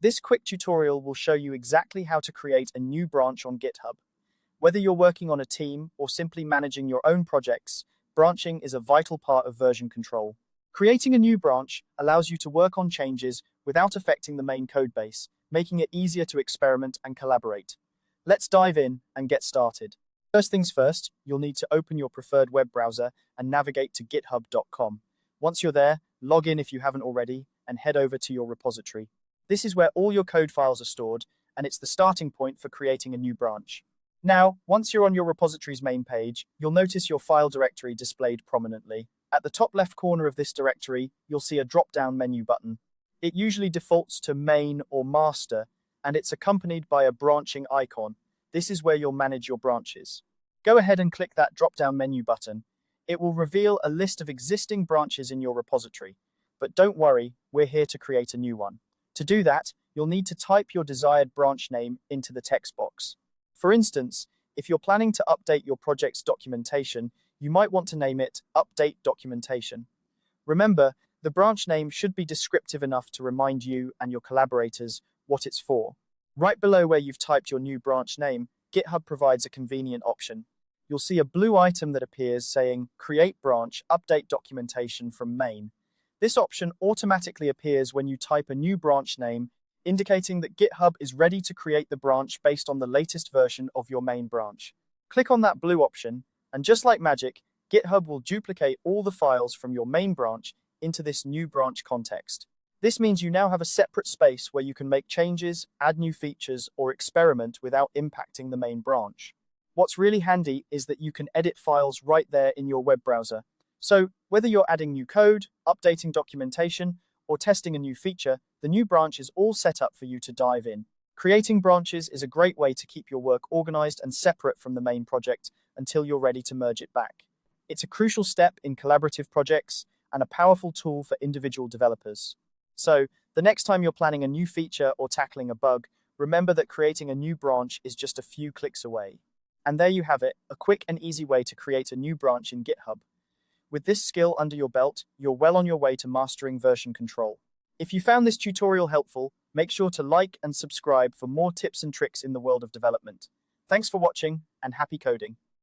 This quick tutorial will show you exactly how to create a new branch on GitHub. Whether you're working on a team or simply managing your own projects, branching is a vital part of version control. Creating a new branch allows you to work on changes without affecting the main codebase, making it easier to experiment and collaborate. Let's dive in and get started. First things first, you'll need to open your preferred web browser and navigate to github.com. Once you're there, log in if you haven't already and head over to your repository. This is where all your code files are stored, and it's the starting point for creating a new branch. Now, once you're on your repository's main page, you'll notice your file directory displayed prominently. At the top left corner of this directory, you'll see a drop-down menu button. It usually defaults to main or master, and it's accompanied by a branching icon. This is where you'll manage your branches. Go ahead and click that drop-down menu button. It will reveal a list of existing branches in your repository. But don't worry, we're here to create a new one. To do that, you'll need to type your desired branch name into the text box. For instance, if you're planning to update your project's documentation, you might want to name it Update Documentation. Remember, the branch name should be descriptive enough to remind you and your collaborators what it's for. Right below where you've typed your new branch name, GitHub provides a convenient option. You'll see a blue item that appears saying Create Branch, Update Documentation from Main. This option automatically appears when you type a new branch name, indicating that GitHub is ready to create the branch based on the latest version of your main branch. Click on that blue option, and just like magic, GitHub will duplicate all the files from your main branch into this new branch context. This means you now have a separate space where you can make changes, add new features, or experiment without impacting the main branch. What's really handy is that you can edit files right there in your web browser. So, whether you're adding new code, updating documentation, or testing a new feature, the new branch is all set up for you to dive in. Creating branches is a great way to keep your work organized and separate from the main project until you're ready to merge it back. It's a crucial step in collaborative projects and a powerful tool for individual developers. So, the next time you're planning a new feature or tackling a bug, remember that creating a new branch is just a few clicks away. And there you have it, a quick and easy way to create a new branch in GitHub. With this skill under your belt, you're well on your way to mastering version control. If you found this tutorial helpful, make sure to like and subscribe for more tips and tricks in the world of development. Thanks for watching, and happy coding.